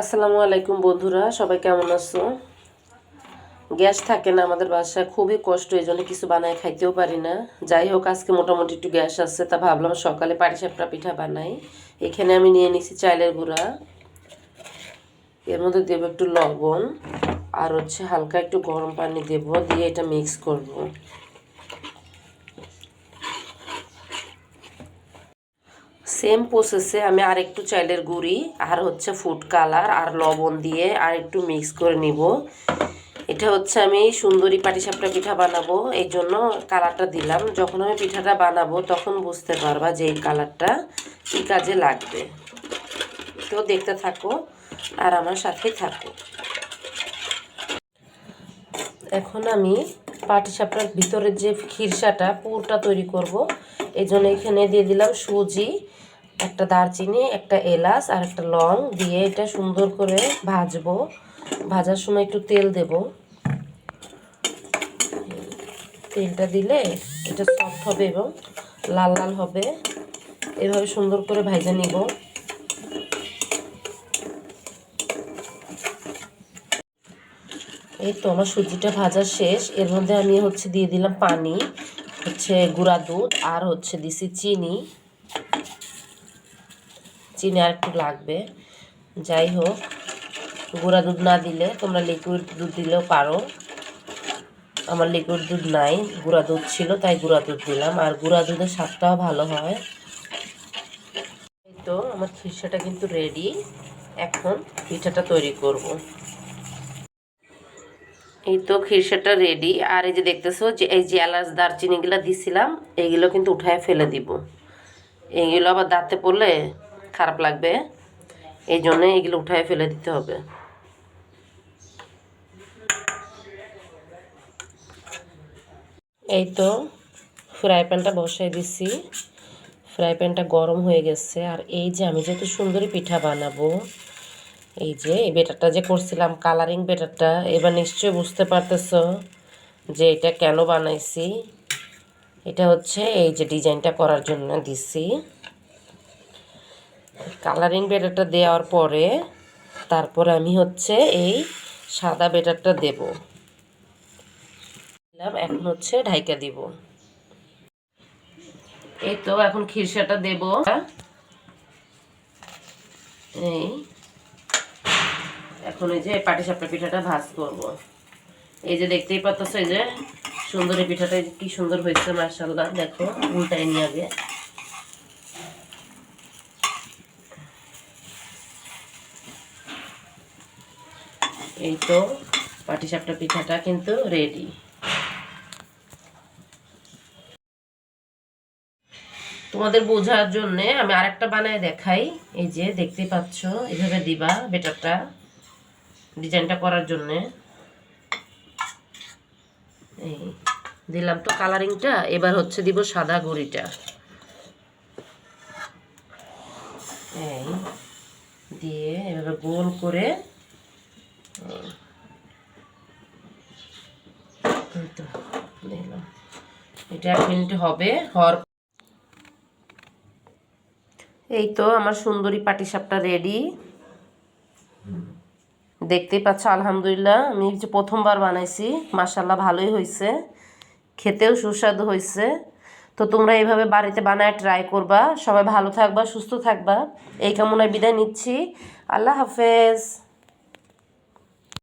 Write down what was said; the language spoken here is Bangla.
আসসালামু আলাইকুম বন্ধুরা, সবাই কেমন আছো? গ্যাস থাকে না আমাদের বাসায়, খুবই কষ্ট, এই জন্য কিছু বানায় খাইতেও পারি না। যাই হোক, আজকে মোটামুটি একটু গ্যাস আছে, তা ভাবলাম সকালে পাটিসাপটা পিঠা বানাই। এখানে আমি নিয়ে নিছি চালের গুঁড়া, এর মধ্যে দেবো একটু লবণ, আর হালকা একটু গরম পানি দেব, দিয়ে এটা মিক্স করব। সেম প্রসেসে আমি আর একটু চালের গুঁড়ি আর ফুড কালার আর লবণ দিয়ে আর একটু মিক্স করে নিব। এটা আমি সুন্দরী পাটিসাপটা পিঠা বানাবো, এই জন্য কালারটা দিলাম। যখন আমি পিঠাটা বানাবো তখন বুঝতে পারবা যে এই কালারটা কী কাজে লাগবে। তো দেখতে থাকো আর আমার সাথেই থাকো। এখন আমি পাটিসাপটার ভিতরের যে খিরসাটা পুরটা তৈরি করব, এই জন্য এখানে দিয়ে দিলাম সুজি, একটা দারচিনি, একটা এলাচ আর একটা লং দিয়ে এটা সুন্দর করে ভাজবো। ভাজার সময় একটু তেল দেব। তেলটা দিলে এটা সফট হবে এবং লাল লাল হবে। এভাবে সুন্দর করে ভাজা নিব। এই তো আমার সুজিটা ভাজা শেষ। এর মধ্যে আমি দিয়ে দিলাম পানি, গুঁড়া দুধ আর দিছি চিনি। চিনি আর একটু লাগবে। যাই হোক, গুঁড়া দুধ না দিলে তোমরা লিকুইড দুধ দিলেও পারো। আমার লিকুইড দুধ নাই, গুঁড়া দুধ ছিল, তাই গুঁড়া দুধ দিলাম। আর গুঁড়া দুধের স্বাদটাও ভালো হয়। এই তো আমার খিরসাটা কিন্তু রেডি। এখন পিঠাটা তৈরি করব। এই তো খিরসাটা রেডি। আর এই যে দেখতেছো যে এই যে এলাচ দারচিনিগুলো দিছিলাম, এইগুলো কিন্তু উঠায় ফেলে দিব। এইগুলো আবার দাঁতে পড়লে খারাপ লাগবে, এই জন্য এগুলো উঠায় ফেলে দিতে হবে। এই তো ফ্রাই প্যানটা বসাই দিছি। ফ্রাই প্যানটা গরম হয়ে গেছে। আর এই যে আমি যেহেতু সুন্দরী পিঠা বানাবো, এই যে এই বেটারটা যে করছিলাম, কালারিং বেটারটা, এবার নিশ্চয়ই বুঝতে পারতেছো যে এটা কেন বানাইছি। এটা এই যে ডিজাইনটা করার জন্য দিছি। কালারিং বেটারটা দেওয়ার পরে তারপর আমি এই সাদা বেটারটা দেব। এখন ঢাইকা দিব। এই তো এখন খিরসাটা দেব। এই এখন এই যে পাটিসাপটা পিঠাটা ভাজ করব। এই যে দেখতেই পাচ্ছ, এই যে সুন্দরী পিঠাটা কি সুন্দর হয়েছে, মাশাআল্লাহ। দেখো, উল্টাই নিয়ে আগে। এই তো পাটিসাপটা পিঠাটা কিন্তু রেডি। তোমাদের বোঝার জন্য আমি আরেকটা বানায় দেখাই। এই যে দেখতেই পাচ্ছ, এইভাবে দিবা বেটারটা ডিজাইনটা করার জন্য। এই দিলাম তো কালারিংটা, এবার দিব সাদা গুঁড়িটা। এই দিয়ে এভাবে গোল করে দিলাম। এটা 1 মিনিট হবে। এই তো আমার সুন্দরী পাটিসাপটা রেডি। দেখতেই পাচ্ছ, আলহামদুলিল্লাহ আমি যে প্রথমবার বানাইছি, মাশাআল্লাহ ভালোই হয়েছে, খেতেও সুস্বাদু হয়েছে। তো তোমরা এইভাবে বাড়িতে বানায় ট্রাই করবা। সবাই ভালো থাকবা, সুস্থ থাকবা, এই কামনায় বিদায় নিচ্ছি। আল্লাহ হাফেজ।